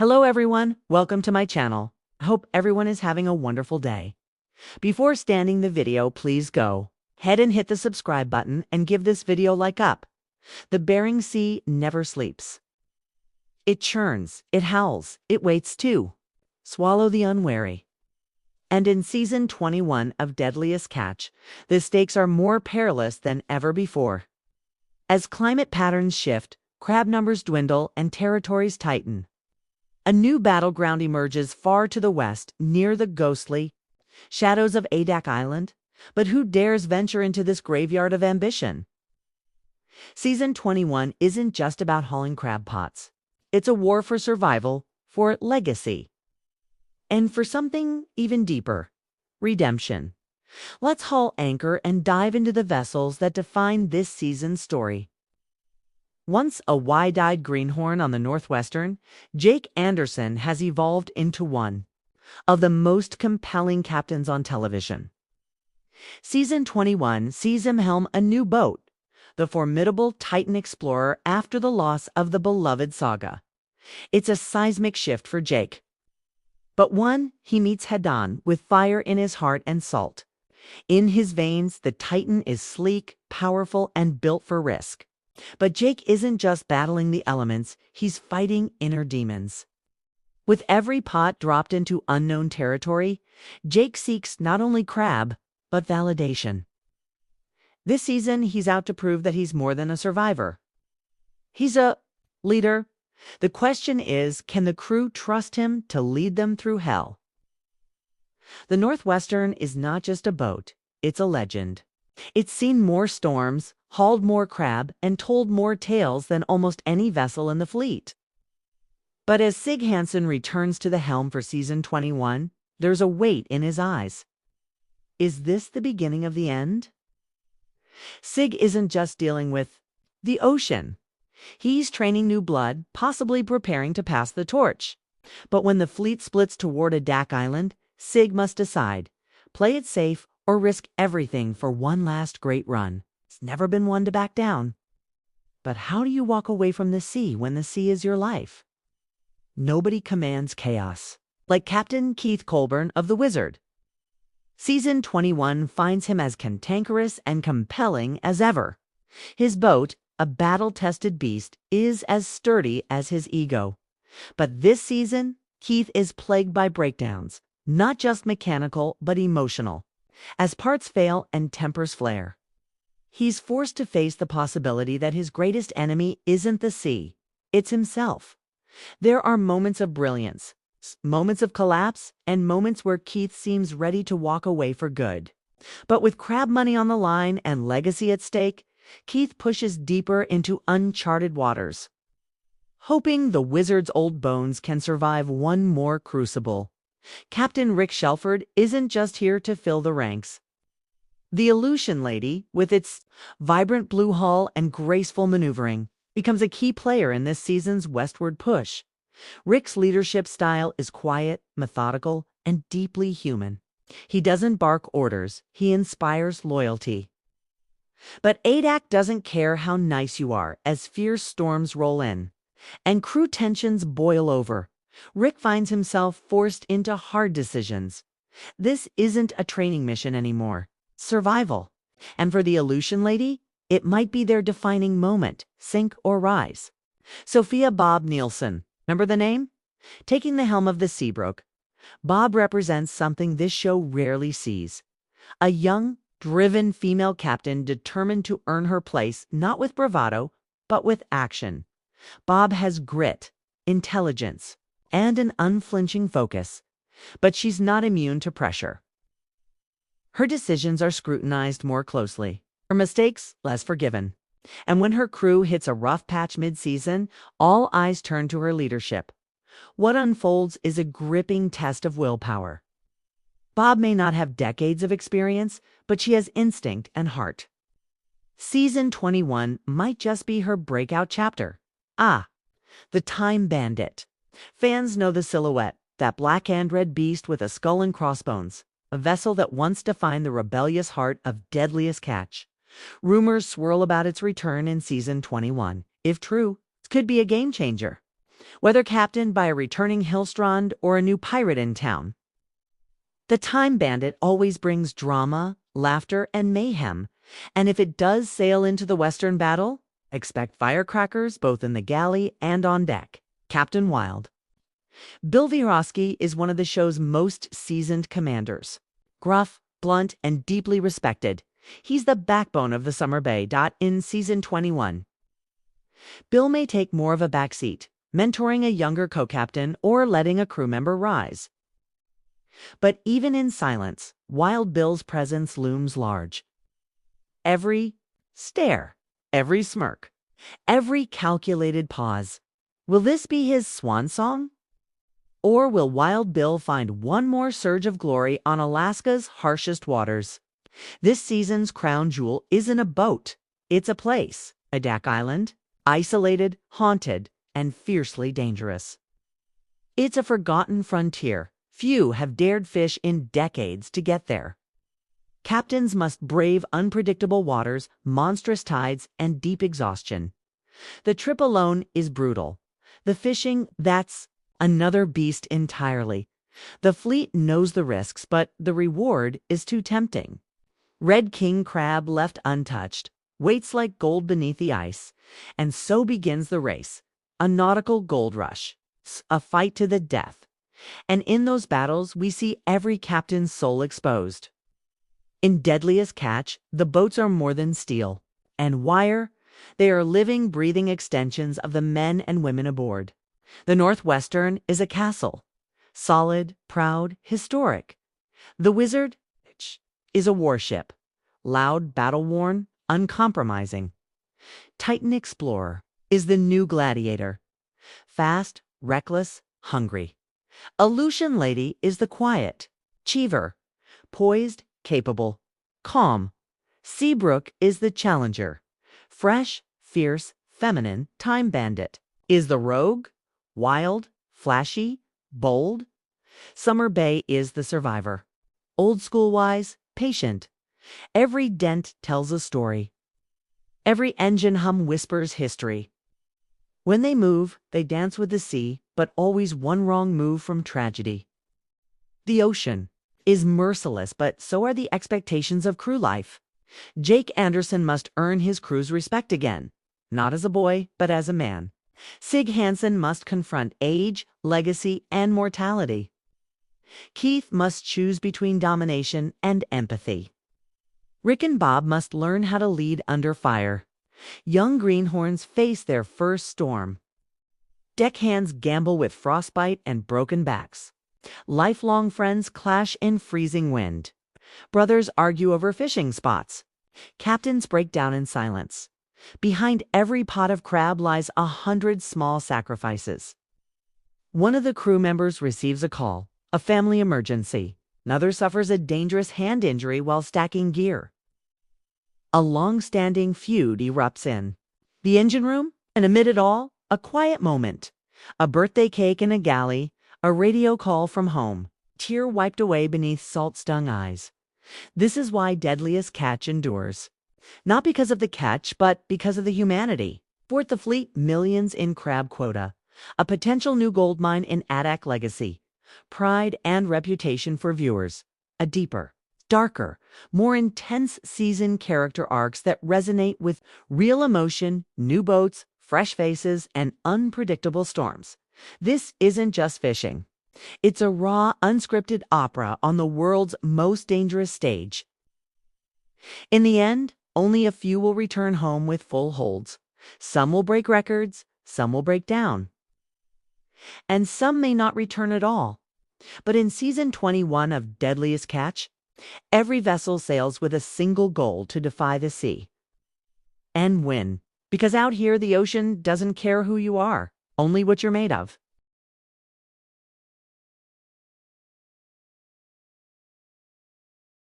Hello everyone, welcome to my channel. I hope everyone is having a wonderful day. Before standing the video, please go ahead and hit the subscribe button and give this video a like up. The Bering Sea never sleeps. It churns, it howls, it waits too. Swallow the unwary. And in Season 21 of Deadliest Catch, the stakes are more perilous than ever before. As climate patterns shift, crab numbers dwindle, and territories tighten, a new battleground emerges far to the west, near the ghostly shadows of Adak Island. But who dares venture into this graveyard of ambition? Season 21 isn't just about hauling crab pots. It's a war for survival, for legacy, and for something even deeper: redemption. Let's haul anchor and dive into the vessels that define this season's story. Once a wide-eyed greenhorn on the Northwestern, Sig Hansen has evolved into one of the most compelling captains on television. Season 21 sees him helm a new boat, the formidable Titan explorer, after the loss of the beloved Saga. It's a seismic shift for Jake, but one he meets head-on, with fire in his heart and salt in his veins. The Titan is sleek, powerful, and built for risk. But Jake isn't just battling the elements, he's fighting inner demons. With every pot dropped into unknown territory, Jake seeks not only crab, but validation. This season, he's out to prove that he's more than a survivor. He's a leader. The question is, can the crew trust him to lead them through hell? The Northwestern is not just a boat, it's a legend. It's seen more storms, hauled more crab, and told more tales than almost any vessel in the fleet. But as Sig Hansen returns to the helm for Season 21, there's a weight in his eyes. Is this the beginning of the end? Sig isn't just dealing with the ocean. He's training new blood, possibly preparing to pass the torch. But when the fleet splits toward Adak Island, Sig must decide: play it safe or risk everything for one last great run. He's never been one to back down. But how do you walk away from the sea when the sea is your life? Nobody commands chaos like Captain Keith Colburn of the Wizard. Season 21 finds him as cantankerous and compelling as ever. His boat, a battle-tested beast, is as sturdy as his ego. But this season, Keith is plagued by breakdowns, not just mechanical but emotional, as parts fail and tempers flare. He's forced to face the possibility that his greatest enemy isn't the sea, it's himself. There are moments of brilliance, moments of collapse, and moments where Keith seems ready to walk away for good. But with crab money on the line and legacy at stake, Keith pushes deeper into uncharted waters, hoping the Wizard's old bones can survive one more crucible. Captain Rick Shelford isn't just here to fill the ranks. The Illusion Lady, with its vibrant blue hull and graceful maneuvering, becomes a key player in this season's westward push. Rick's leadership style is quiet, methodical, and deeply human. He doesn't bark orders, he inspires loyalty. But Adak doesn't care how nice you are as fierce storms roll in and crew tensions boil over. Rick finds himself forced into hard decisions. This isn't a training mission anymore. Survival. And for the Illusion Lady, it might be their defining moment, sink or rise. Sophia Bob Nielsen, remember the name? Taking the helm of the Seabrook. Bob represents something this show rarely sees: a young, driven female captain determined to earn her place, not with bravado, but with action. Bob has grit, intelligence, and an unflinching focus, but she's not immune to pressure. Her decisions are scrutinized more closely, her mistakes less forgiven. And when her crew hits a rough patch mid-season, all eyes turn to her leadership. What unfolds is a gripping test of willpower. Bob may not have decades of experience, but she has instinct and heart. Season 21 might just be her breakout chapter. The Time Bandit. Fans know the silhouette, that black and red beast with a skull and crossbones, a vessel that once defined the rebellious heart of Deadliest Catch. Rumors swirl about its return in Season 21. If true, it could be a game changer. whether captained by a returning Hillstrand or a new pirate in town. The Time Bandit always brings drama, laughter, and mayhem, and if it does sail into the Western battle, expect firecrackers both in the galley and on deck. Captain Wild. Bill Virosky is one of the show's most seasoned commanders. Gruff, blunt, and deeply respected, he's the backbone of the Summer Bay. In Season 21. Bill may take more of a backseat, mentoring a younger co-captain or letting a crew member rise. But even in silence, Wild Bill's presence looms large. Every stare, every smirk, every calculated pause. Will this be his swan song? Or will Wild Bill find one more surge of glory on Alaska's harshest waters? This season's crown jewel isn't a boat. It's a place, Adak Island, isolated, haunted, and fiercely dangerous. It's a forgotten frontier. Few have dared fish in decades to get there. Captains must brave unpredictable waters, monstrous tides, and deep exhaustion. The trip alone is brutal. The fishing, that's another beast entirely. The fleet knows the risks, but the reward is too tempting. Red king crab left untouched, waits like gold beneath the ice, and so begins the race, a nautical gold rush, a fight to the death. And in those battles, we see every captain's soul exposed. In Deadliest Catch, the boats are more than steel and wire. They are living, breathing extensions of the men and women aboard. The Northwestern is a castle, solid, proud, historic. The Wizard is a warship, loud, battle-worn, uncompromising. Titan Explorer is the new gladiator, fast, reckless, hungry. Aleutian Lady is the quiet, Cheever, poised, capable, calm. Seabrook is the challenger, fresh, fierce, feminine. Time Bandit is the rogue, wild, flashy, bold. Summer Bay is the survivor, old school wise, patient. Every dent tells a story. Every engine hum whispers history. When they move, they dance with the sea, but always one wrong move from tragedy. The ocean is merciless, but so are the expectations of crew life. Jake Anderson must earn his crew's respect again, not as a boy, but as a man. Sig Hansen must confront age, legacy, and mortality. Keith must choose between domination and empathy. Rick and Bob must learn how to lead under fire. Young greenhorns face their first storm. Deckhands gamble with frostbite and broken backs. Lifelong friends clash in freezing wind. Brothers argue over fishing spots. Captains break down in silence. Behind every pot of crab lies 100 small sacrifices. One of the crew members receives a call, a family emergency. Another suffers a dangerous hand injury while stacking gear. A long-standing feud erupts in the engine room, and amid it all, a quiet moment. A birthday cake in a galley, a radio call from home, tear wiped away beneath salt-stung eyes. This is why Deadliest Catch endures. Not because of the catch, but because of the humanity. Aboard the fleet, millions in crab quota. A potential new gold mine in Adak legacy. Pride and reputation for viewers. A deeper, darker, more intense season character arcs that resonate with real emotion, new boats, fresh faces, and unpredictable storms. This isn't just fishing. It's a raw, unscripted opera on the world's most dangerous stage. In the end, only a few will return home with full holds. Some will break records, some will break down. And some may not return at all. But in Season 21 of Deadliest Catch, every vessel sails with a single goal: to defy the sea. And win. Because out here, the ocean doesn't care who you are, only what you're made of.